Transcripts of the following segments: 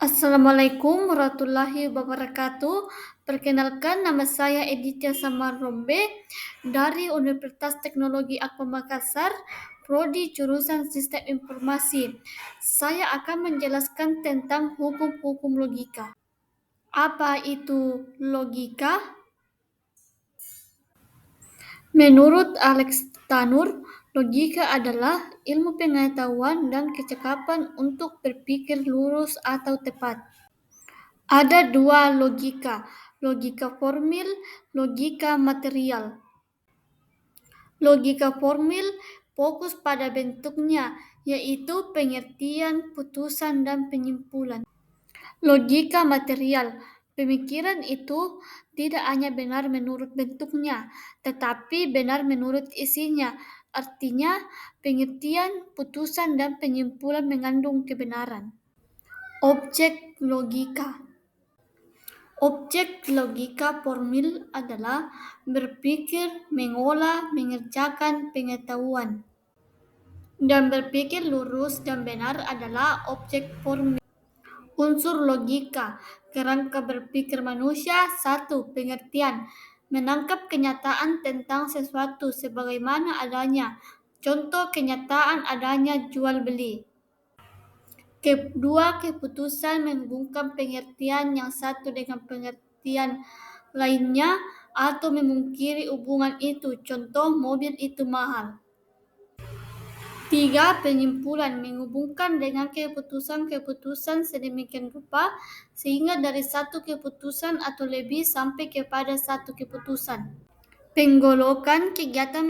Assalamualaikum warahmatullahi wabarakatuh. Perkenalkan, nama saya Editya Samarombe dari Universitas Teknologi Aqua Makassar, Prodi jurusan Sistem Informasi. Saya akan menjelaskan tentang hukum-hukum logika. Apa itu logika? Menurut Alex Tanur, logika adalah ilmu pengetahuan dan kecakapan untuk berpikir lurus atau tepat. Ada dua logika, logika formil, logika material. Logika formil fokus pada bentuknya, yaitu pengertian, putusan, dan penyimpulan. Logika material, pemikiran itu tidak hanya benar menurut bentuknya, tetapi benar menurut isinya. Artinya, pengertian, putusan, dan penyimpulan mengandung kebenaran. Objek logika. Objek logika formil adalah berpikir, mengolah, mengerjakan pengetahuan. Dan berpikir lurus dan benar adalah objek formil. Unsur logika, kerangka berpikir manusia. 1. Pengertian, menangkap kenyataan tentang sesuatu sebagaimana adanya. Contoh kenyataan adanya jual beli. Kedua, keputusan menghubungkan pengertian yang satu dengan pengertian lainnya atau memungkiri hubungan itu. Contoh, mobil itu mahal. 3. Penyimpulan menghubungkan dengan keputusan-keputusan sedemikian rupa sehingga dari satu keputusan atau lebih sampai kepada satu keputusan. Penggolokan, kegiatan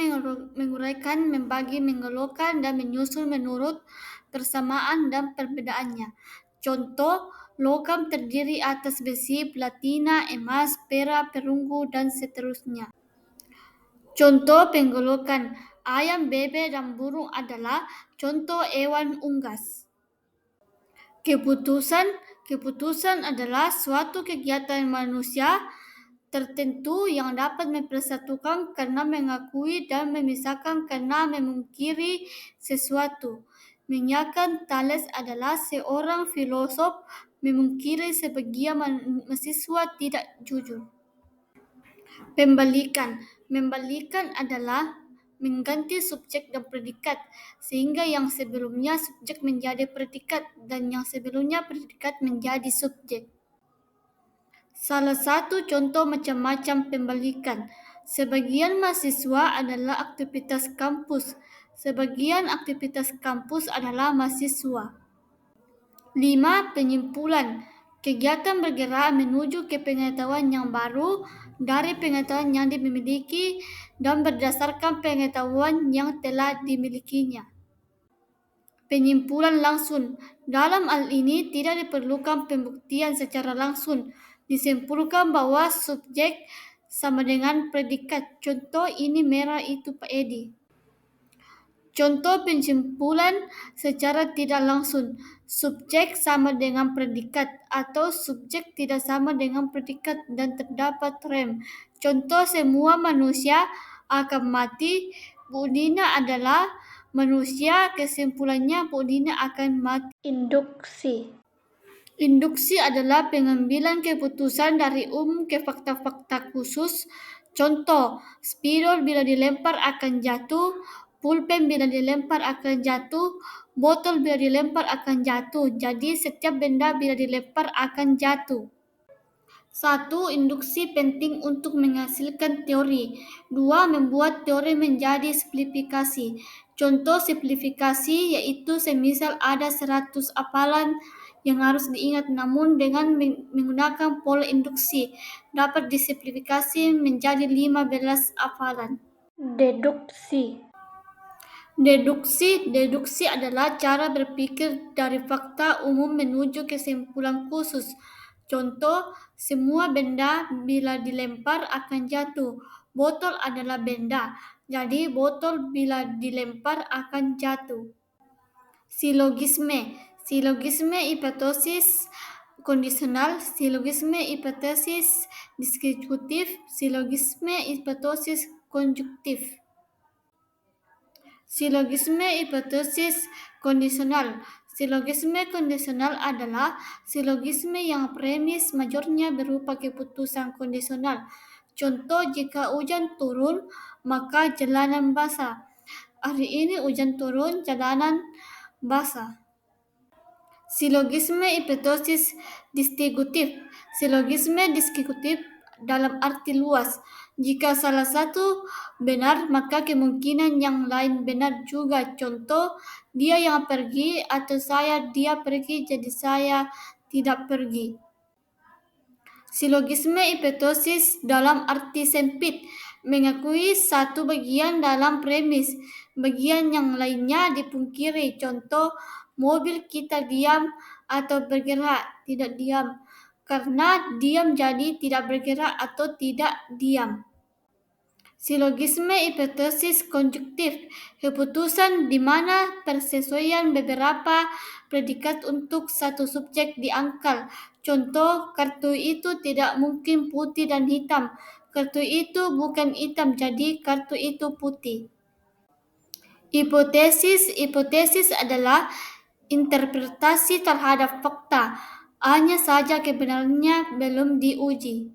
menguraikan, membagi, menggolokkan, dan menyusun menurut persamaan dan perbedaannya. Contoh, logam terdiri atas besi, platina, emas, perak, perunggu, dan seterusnya. Contoh penggolokan, ayam, bebek, dan burung adalah contoh hewan unggas. Keputusan adalah suatu kegiatan manusia tertentu yang dapat mempersatukan karena mengakui dan memisahkan karena memungkiri sesuatu. Menyakan Thales adalah seorang filosof memungkiri sebagian mahasiswa tidak jujur. Membalikan adalah mengganti subjek dan predikat sehingga yang sebelumnya subjek menjadi predikat dan yang sebelumnya predikat menjadi subjek. Salah satu contoh macam-macam pembalikan. Sebagian mahasiswa adalah aktivitas kampus. Sebagian aktivitas kampus adalah mahasiswa. 5. Penyimpulan. Kegiatan bergerak menuju ke pengetahuan yang baru dari pengetahuan yang dimiliki dan berdasarkan pengetahuan yang telah dimilikinya. Penyimpulan langsung. Dalam hal ini tidak diperlukan pembuktian secara langsung. Disimpulkan bahwa subjek sama dengan predikat. Contoh, ini merah, itu Pak Edi. Contoh pensimpulan secara tidak langsung. Subjek sama dengan predikat atau subjek tidak sama dengan predikat dan terdapat rem. Contoh, semua manusia akan mati. Bu Dina adalah manusia, kesimpulannya Bu Dina akan mati. Induksi adalah pengambilan keputusan dari umum ke fakta-fakta khusus. Contoh, spidol bila dilempar akan jatuh, pulpen bila dilempar akan jatuh, botol bila dilempar akan jatuh. Jadi setiap benda bila dilempar akan jatuh. 1. Induksi penting untuk menghasilkan teori. 2. Membuat teori menjadi simplifikasi. Contoh simplifikasi yaitu semisal ada 100 hafalan yang harus diingat, namun dengan menggunakan pola induksi dapat disimplifikasi menjadi 15 hafalan. Deduksi adalah cara berpikir dari fakta umum menuju kesimpulan khusus. Contoh, semua benda bila dilempar akan jatuh. Botol adalah benda, jadi botol bila dilempar akan jatuh. Silogisme hipotesis kondisional, silogisme hipotesis diskutif, silogisme hipotesis konjuktif. Silogisme hipotesis kondisional. Silogisme kondisional adalah silogisme yang premis majornya berupa keputusan kondisional. Contoh, jika hujan turun, maka jalanan basah. Hari ini hujan turun, jalanan basah. Silogisme hipotesis distributif. Silogisme distributif dalam arti luas. Jika salah satu benar, maka kemungkinan yang lain benar juga. Contoh, dia yang pergi atau dia pergi, jadi saya tidak pergi. Silogisme hipotesis dalam arti sempit mengakui satu bagian dalam premis, bagian yang lainnya dipungkiri. Contoh, mobil kita diam atau bergerak, tidak diam. Karena diam jadi tidak bergerak atau tidak diam. Silogisme hipotesis konjuktif, keputusan di mana persesuaian beberapa predikat untuk satu subjek diangkal. Contoh, kartu itu tidak mungkin putih dan hitam. Kartu itu bukan hitam, jadi kartu itu putih. Hipotesis adalah interpretasi terhadap fakta, hanya saja kebenarannya belum diuji.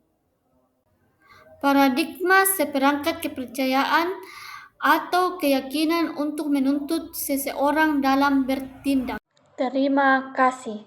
Paradigma seperangkat kepercayaan atau keyakinan untuk menuntut seseorang dalam bertindak. Terima kasih.